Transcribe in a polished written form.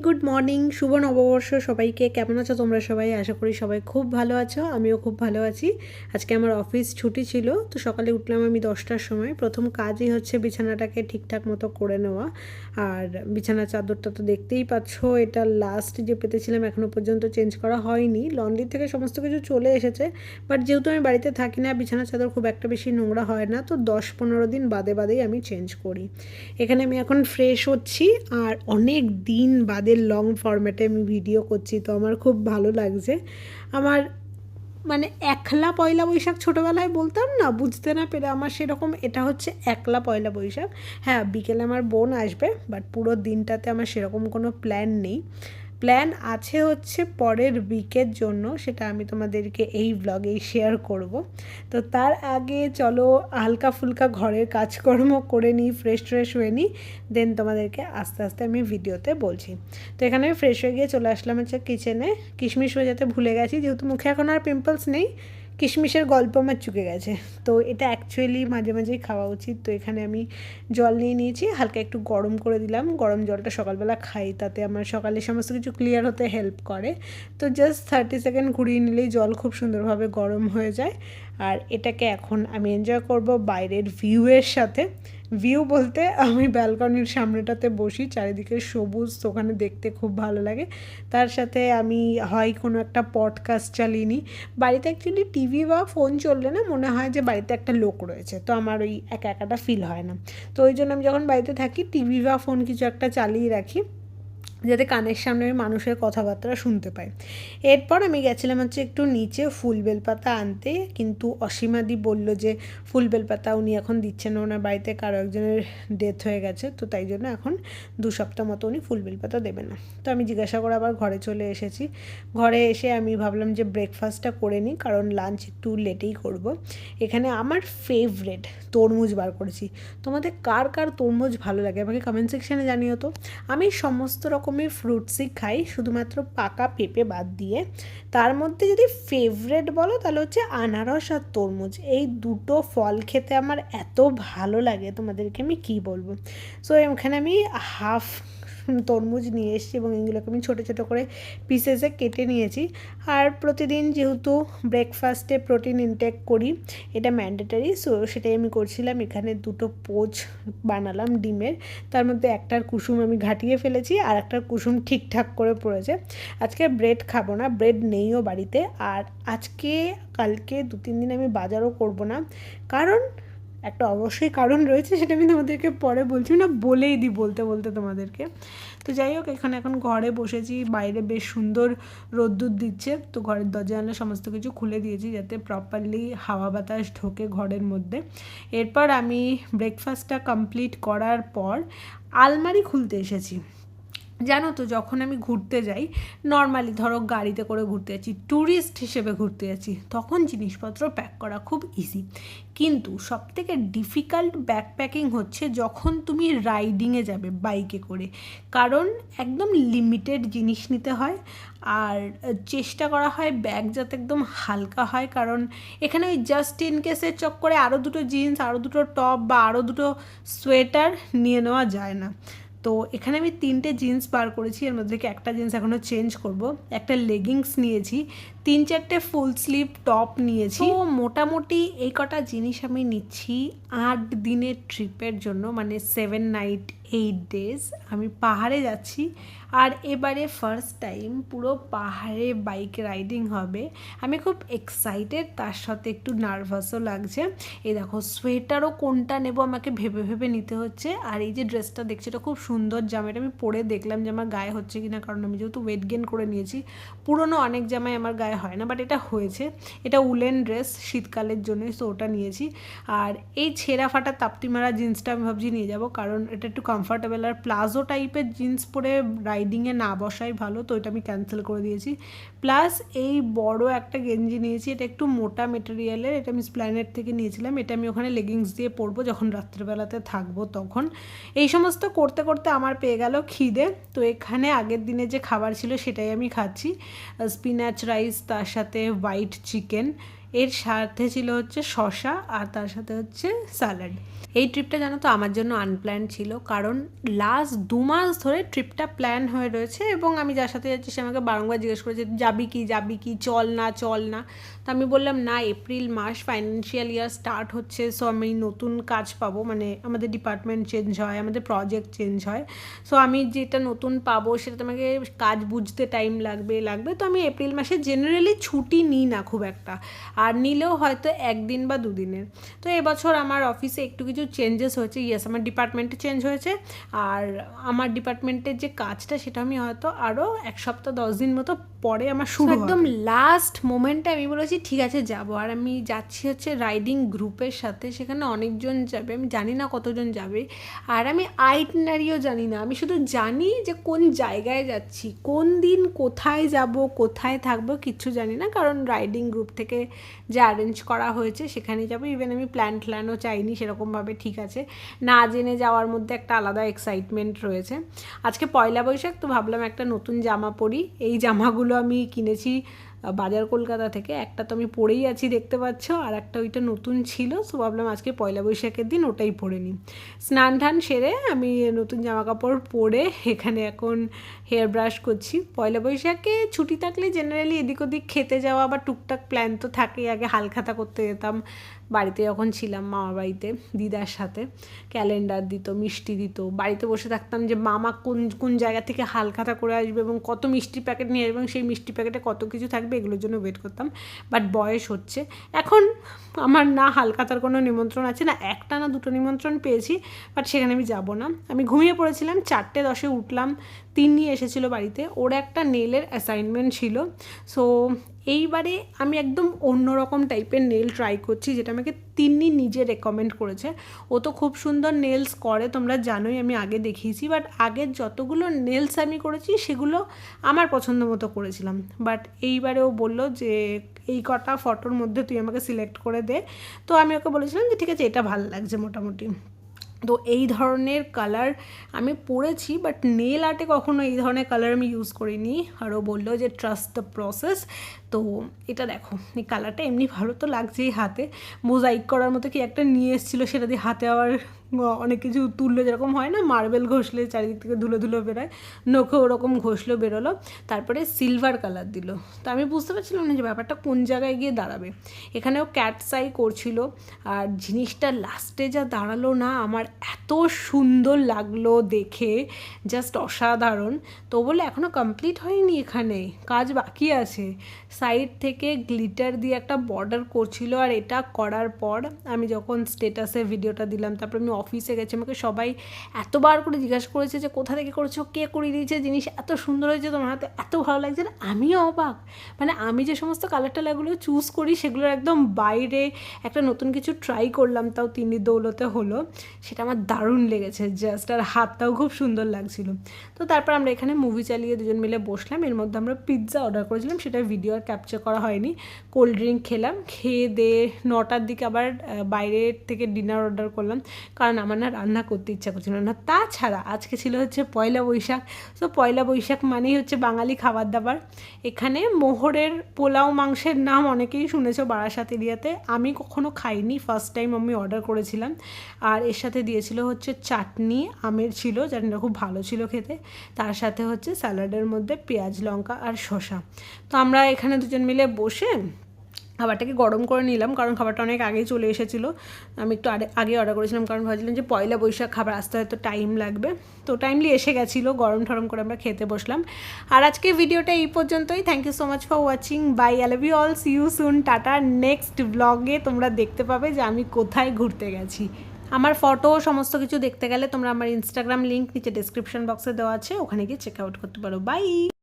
Good morning, শুভ নববর্ষ সবাইকে। কেমন আছো তোমরা সবাই? আশা করি সবাই খুব ভালো আছো, আমিও খুব ভালো আছি। আজকে আমার অফিস ছুটি ছিল, তো সকালে উঠলাম আমি 10টার সময়। প্রথম কাজই হচ্ছে বিছানাটাকে ঠিকঠাক মতো করে নেওয়া। আর বিছানার চাদরটা তো দেখতেই পাচ্ছ, এটা লাস্ট যে পেতেছিলাম এখনও পর্যন্ত চেঞ্জ করা হয়নি। লন্ড্রি থেকে সমস্ত কিছু চলে এসেছে, বাট যেহেতু আমি বাড়িতে থাকি না, বিছানার চাদর খুব একটা বেশি নোংরা হয় না, তো 10-15 দিন বাদে বাদেই আমি চেঞ্জ করি। এখানে আমি এখন ফ্রেশ হচ্ছি, আর অনেক দিন বাদে লং ফরম্যাটে আমি ভিডিও করছি, তো আমার খুব ভালো লাগছে। আমার মানে একলা পয়লা বৈশাখ ছোটোবেলায় বলতাম না, বুঝতে না পেরে, আমার সেরকম এটা হচ্ছে একলা পয়লা বৈশাখ। হ্যাঁ, বিকেলে আমার বোন আসবে, বাট পুরো দিনটাতে আমার সেরকম কোনো প্ল্যান নেই। প্ল্যান আছে হচ্ছে পরের উইকের জন্য, সেটা আমি তোমাদেরকে এই ব্লগেই শেয়ার করব। তো তার আগে চলো হালকা ফুলকা ঘরের কাজকর্ম করে নিই, ফ্রেশ হয়ে নিই, দেন তোমাদেরকে আস্তে আস্তে আমি ভিডিওতে বলছি। তো এখানে আমি ফ্রেশ হয়ে গিয়ে চলে আসলাম হচ্ছে কিচেনে। কিশমিশ হয়ে যেতে ভুলে গেছি, যেহেতু মুখে এখন আর পিম্পলস নেই, কিশমিশের গল্প আমার চুকে গেছে। তো এটা অ্যাকচুয়ালি মাঝে মাঝেই খাওয়া উচিত। তো এখানে আমি জল নিয়ে নিয়েছি, হালকা একটু গরম করে দিলাম। গরম জলটা সকালবেলা খাই, তাতে আমার সকালে সমস্ত কিছু ক্লিয়ার হতে হেল্প করে। তো জাস্ট 30 সেকেন্ড ঘুরিয়ে নিলেই জল খুব সুন্দরভাবে গরম হয়ে যায়। আর এটাকে এখন আমি এনজয় করব বাইরের ভিউয়ের সাথে। ভিউ বলতে আমি ব্যালকনির সামনেটাতে বসি, চারিদিকে সবুজ, তো ওখানে দেখতে খুব ভালো লাগে। তার সাথে আমি হয় কোনো একটা পডকাস্ট চালিয়ে নিই। বাড়িতে অ্যাকচুয়ালি টিভি বা ফোন চললে না মনে হয় যে বাড়িতে একটা লোক রয়েছে, তো আমার ওই একা একাটা ফিল হয় না। তো ওই জন্য আমি যখন বাড়িতে থাকি টিভি বা ফোন কিছু একটা চালিয়ে রাখি, যাতে কানের সামনে মানুষের কথাবার্তা শুনতে পাই। এরপর আমি গেছিলাম হচ্ছে একটু নিচে ফুল বেলপাতা আনতে, কিন্তু অসীমাদি বলল যে ফুল বেলপাতা উনি এখন দিচ্ছেন না, ওনার বাড়িতে কারো একজনের ডেথ হয়ে গেছে, তো তাই জন্য এখন 2 সপ্তাহ মতো উনি ফুল বেলপাতা দেবেন না। তো আমি জিজ্ঞাসা করে আবার ঘরে চলে এসেছি। ঘরে এসে আমি ভাবলাম যে ব্রেকফাস্টটা করে নিই, কারণ লাঞ্চ একটু লেটেই করব। এখানে আমার ফেভারেট তরমুজ বার করেছি। তোমাদের কার কার তরমুজ ভালো লাগে আমাকে কমেন্ট সেকশানে জানিও তো। আমি সমস্ত রকমের ফ্রুটসই খাই, শুধুমাত্র পাকা পেঁপে বাদ দিয়ে। তার মধ্যে যদি ফেভারেট বলো তাহলে হচ্ছে আনারস আর তরমুজ, এই দুটো ফল খেতে আমার এত ভালো লাগে তোমাদেরকে আমি কী বলবো। সো এখানে আমি হাফ তরমুজ নিয়ে এসেছি এবং এগুলোকে আমি ছোটো ছোটো করে পিসেসে কেটে নিয়েছি। আর প্রতিদিন যেহেতু ব্রেকফাস্টে প্রোটিন ইনটেক করি, এটা ম্যান্ডেটারি, সো সেটাই আমি করছিলাম। এখানে 2টো পোচ বানালাম ডিমের, তার মধ্যে একটার কুসুম আমি ঘাটিয়ে ফেলেছি, আর একটার কুসুম ঠিকঠাক করে পড়েছে। আজকে ব্রেড খাবো না, ব্রেড নেইও বাড়িতে। আর আজকে কালকে 2-3 দিন আমি বাজারও করব না, কারণ একটা অবশ্যই কারণ রয়েছে, সেটা আমি তোমাদেরকে পরে বলছি, না বলেই দিই বলতে বলতে তোমাদেরকে। তো যাই হোক, এখানে এখন ঘরে বসেছি, বাইরে বেশ সুন্দর রোদ্দুর দিচ্ছে, তো ঘরের দরজা জানলা সমস্ত কিছু খুলে দিয়েছি যাতে প্রপারলি হাওয়া বাতাস ঢোকে ঘরের মধ্যে। এরপর আমি ব্রেকফাস্টটা কমপ্লিট করার পর আলমারি খুলতে এসেছি। জানো তো, যখন আমি ঘুরতে যাই, নর্মালি ধরো গাড়িতে করে ঘুরতে যাচ্ছি, ট্যুরিস্ট হিসেবে ঘুরতে যাচ্ছি, তখন জিনিসপত্র প্যাক করা খুব ইজি। কিন্তু সবথেকে ডিফিকাল্ট ব্যাকপ্যাকিং হচ্ছে যখন তুমি রাইডিংয়ে যাবে বাইকে করে, কারণ একদম লিমিটেড জিনিস নিতে হয়। আর চেষ্টা করা হয় ব্যাগ যাতে একদম হালকা হয়, কারণ এখানে ওই জাস্ট ইন কেসের চক্করে আরও 2টো জিন্স, আরও 2টো টপ বা আরও 2টো সোয়েটার নিয়ে নেওয়া যায় না। তো এখানে আমি 3টে জিন্স বার করেছি, এর মধ্যে থেকে একটা জিন্স এখনও চেঞ্জ করব, একটা লেগিংস নিয়েছি, 3-4টে ফুল স্লিভ টপ নিয়েছি। তো মোটামুটি এই কটা জিনিস আমি নিচ্ছি 8 দিনের ট্রিপের জন্য, মানে 7 নাইট 8 ডেজ আমি পাহাড়ে যাচ্ছি। আর এবারে ফার্স্ট টাইম পুরো পাহাড়ে বাইক রাইডিং হবে। আমি খুব এক্সাইটেড, তার সাথে একটু নার্ভাসও লাগছে। এই দেখো, সোয়েটারও কোনটা নেব আমাকে ভেবে ভেবে নিতে হচ্ছে। আর এই যে ড্রেসটা দেখছি, এটা খুব সুন্দর জামা, এটা আমি পরে দেখলাম যে আমার গায়ে হচ্ছে কিনা, কারণ আমি যেহেতু ওয়েট গেন করে নিয়েছি। পুরনো অনেক জামাই আমার গায়ে হয় না, বাট এটা হয়েছে। এটা উলেন ড্রেস, শীতকালের জন্য, সো ওটা নিয়েছি। আর এই ছেঁড়া ফাটা তাপ্তি মারা জিন্সটা আমি ভাবছি নিয়ে যাব, কারণ এটা একটু কমফর্টেবল। আর প্লাজো টাইপের জিন্স পরে রাইডিংয়ে না বসাই ভালো, তো এটা আমি ক্যান্সেল করে দিয়েছি। প্লাস এই বড় একটা গেঞ্জি নিয়েছি, এটা একটু মোটা মেটেরিয়ালের, এটা আমি স্প্ল্যানেড থেকে নিয়েছিলাম। এটা আমি ওখানে লেগিংস দিয়ে পরবো যখন রাত্রেবেলাতে থাকবো তখন। এই সমস্ত করতে করতে আমার পেয়ে গেল খিদে। তো এখানে আগের দিনে যে খাবার ছিল সেটাই আমি খাচ্ছি, স্পিনাচ রাইস, তার সাথে হোয়াইট চিকেন। এর সাথে ছিল হচ্ছে শসা আর তার সাথে হচ্ছে স্যালাড। এই ট্রিপটা জানো তো আমার জন্য আনপ্ল্যান ছিল, কারণ লাস্ট 2 মাস ধরে ট্রিপটা প্ল্যান হয়ে রয়েছে এবং আমি যার সাথে যাচ্ছি সে আমাকে বারংবার জিজ্ঞেস করেছে যাবি কি, চল না। তো আমি বললাম না, এপ্রিল মাস ফাইন্যান্সিয়াল ইয়ার স্টার্ট হচ্ছে, সো আমি নতুন কাজ পাবো, মানে আমাদের ডিপার্টমেন্ট চেঞ্জ হয়, আমাদের প্রজেক্ট চেঞ্জ হয়, সো আমি যেটা নতুন পাবো সেটা আমাকে কাজ বুঝতে টাইম লাগবে। তো আমি এপ্রিল মাসে জেনারেলি ছুটি নিই না খুব একটা, আর নিলেও হয়তো 1 দিন বা 2 দিনের। তো এবছর আমার অফিসে একটু কিছু চেঞ্জেস হয়েছে, ইয়েস আমার ডিপার্টমেন্টে চেঞ্জ হয়েছে, আর আমার ডিপার্টমেন্টের যে কাজটা সেটা আমি হয়তো আরও 1 সপ্তাহ 10 দিন মতো পরে আমার শুরু। একদম লাস্ট মোমেন্টে আমি বলেছি ঠিক আছে যাবো, আর আমি যাচ্ছি হচ্ছে রাইডিং গ্রুপের সাথে, সেখানে অনেকজন যাবে, আমি জানি না কতজন যাবে, আর আমি আইটিনারিও জানি না, আমি শুধু জানি যে কোন জায়গায় যাচ্ছি, কোন দিন কোথায় যাব, কোথায় থাকবো কিচ্ছু জানি না, কারণ রাইডিং গ্রুপ থেকে যে অ্যারেঞ্জ করা হয়েছে সেখানেই যাবো। ইভেন আমি প্ল্যানও চাইনি সেরকমভাবে, ঠিক আছে, না জেনে যাওয়ার মধ্যে একটা আলাদা এক্সাইটমেন্ট রয়েছে। আজকে পয়লা বৈশাখ, তো ভাবলাম একটা নতুন জামা পরি। এই জামাগুলো আমি কিনেছি বাজার কলকাতা থেকে, একটা তো আমি পরেই আছি দেখতে পাচ্ছ, আর একটা ওইটা নতুন ছিল, সো ভাবলাম আজকে পয়লা বৈশাখের দিন ওটাই পরে নিই। স্নান টান সেরে আমি নতুন জামা কাপড় পরে এখানে এখন হেয়ার ব্রাশ করছি। পয়লা বৈশাখে ছুটি থাকলে জেনারেলি এদিক ওদিক খেতে যাওয়া বা টুকটাক প্ল্যান তো থাকেই। আগে হালখাতা করতে যেতাম বাড়িতে যখন ছিলাম, মামার বাড়িতে দিদার সাথে, ক্যালেন্ডার দিত, মিষ্টি দিত, বাড়িতে বসে থাকতাম যে মামা কোন জায়গা থেকে হালখাতা করে আসবে এবং কত মিষ্টির প্যাকেট নিয়ে আসবে এবং সেই মিষ্টি প্যাকেটে কত কিছু থাকবে, এগুলোর জন্য ওয়েট করতাম। বাট বয়স হচ্ছে, এখন আমার না হালখাতার কোনো নিমন্ত্রণ আছে, না একটা না দুটো নিমন্ত্রণ পেয়েছি, বাট সেখানে আমি যাব না। আমি ঘুমিয়ে পড়েছিলাম, 4:10 উঠলাম, তিন্নি এসেছিলো বাড়িতে, ওর একটা নেলের অ্যাসাইনমেন্ট ছিল, সো এইবারে আমি একদম অন্যরকম টাইপের নেল ট্রাই করছি, যেটা আমাকে তিন্নি নিজে রেকমেন্ড করেছে। ও তো খুব সুন্দর নেলস করে, তোমরা জানোই, আমি আগে দেখিয়েছি, বাট আগের যতগুলো নেলস আমি করেছি সেগুলো আমার পছন্দ মতো করেছিলাম, বাট এইবারে ও বললো যে এই কটা ফটোর মধ্যে তুই আমাকে সিলেক্ট করে দে। তো আমি ওকে বলেছিলাম যে ঠিক আছে, এটা ভালো লাগছে মোটামুটি। তো এই ধরনের কালার আমি পরেছি, বাট নেল আর্টে কখনো এই ধরনের কালার আমি ইউজ করিনি, আর ও বললো যে ট্রাস্ট দ্য প্রসেস। তো এটা দেখো, এই কালারটা এমনি ভালো তো লাগছেই, হাতে মোজাইক করার মতো কি একটা নিয়ে এসেছিলো, সেটা দিয়ে হাতে আবার অনেক কিছু তুললো, যেরকম হয় না মার্বেল ঘষলে চারিদিক থেকে ধুলো বেরোয়, নখে ওরকম ঘষলো, বেরোলো, তারপরে সিলভার কালার দিল। তো আমি বুঝতে পারছিলাম না যে ব্যাপারটা কোন জায়গায় গিয়ে দাঁড়াবে। এখানেও ক্যাটসাই করছিল, আর জিনিসটা লাস্টে যা দাঁড়ালো না, আমার এত সুন্দর লাগলো দেখে, জাস্ট অসাধারণ। তো বলে এখনও কমপ্লিট হয়নি, এখানে কাজ বাকি আছে। সাইড থেকে গ্লিটার দিয়ে একটা বর্ডার করছিল, আর এটা করার পর আমি যখন স্টেটাসে ভিডিওটা দিলাম, তারপর আমি অফিসে গেছি, আমাকে সবাই এতবার করে জিজ্ঞাসা করেছে যে কোথা থেকে করেছো, কে করিয়ে দিয়েছে, জিনিস এত সুন্দর হয়েছে, তোমার হাতে এত ভালো লাগছে। আমিও অবাক, মানে আমি যে সমস্ত কালার টালারগুলো চুজ করি সেগুলোর একদম বাইরে একটা নতুন কিছু ট্রাই করলাম, তাও তিন্নির দৌলতে হলো, সেটা আমার দারুণ লেগেছে জাস্ট, আর হাতটাও খুব সুন্দর লাগছিল। তো তারপর আমরা এখানে মুভি চালিয়ে দুজন মিলে বসলাম, এর মধ্যে আমরা পিৎজা অর্ডার করেছিলাম, সেটা ভিডিও আর ক্যাপচার করা হয়নি। কোল্ড ড্রিঙ্ক খেলাম, খেয়ে দিয়ে 9টার দিকে আবার বাইরের থেকে ডিনার অর্ডার করলাম, কারণ আমার না রান্না করতে ইচ্ছা করছিল না। তাছাড়া আজকে ছিল হচ্ছে পয়লা বৈশাখ, তো পয়লা বৈশাখ মানেই হচ্ছে বাঙালি খাবার দাবার। এখানে মোহরের পোলাও মাংসের নাম অনেকেই শুনেছো বারাসাত এরিয়াতে, আমি কখনো খাইনি, ফার্স্ট টাইম আমি অর্ডার করেছিলাম। আর এর সাথে দিয়েছিল হচ্ছে চাটনি, আমের ছিল, চাটনিটা খুব ভালো ছিল খেতে, তার সাথে হচ্ছে স্যালাডের মধ্যে পেঁয়াজ লঙ্কা আর শসা। তো আমরা এখানে দুজন মিলে বসে খাবারটাকে গরম করে নিলাম, কারণ খাবারটা অনেক আগেই চলে এসেছিলো, আমি একটু আগে অর্ডার করেছিলাম, কারণ ভাবছিলাম যে পয়লা বৈশাখ খাবার আসতে হয়তো টাইম লাগবে, তো টাইমলি এসে গেছিলো, গরম ঠরম করে আমরা খেতে বসলাম। আর আজকে ভিডিওটা এই পর্যন্তই, thank you so much for watching, bye, I love you all, see you soon, tata. Next ব্লগে তোমরা দেখতে পাবে যে আমি কোথায় ঘুরতে গেছি। আমার ফটো সমস্ত কিছু দেখতে গেলে তোমরা আমার ইনস্টাগ্রাম লিঙ্ক নিচে ডেসক্রিপশন বক্সে দেওয়া আছে, ওখানে গিয়ে চেক আউট করতে পারো। বাই।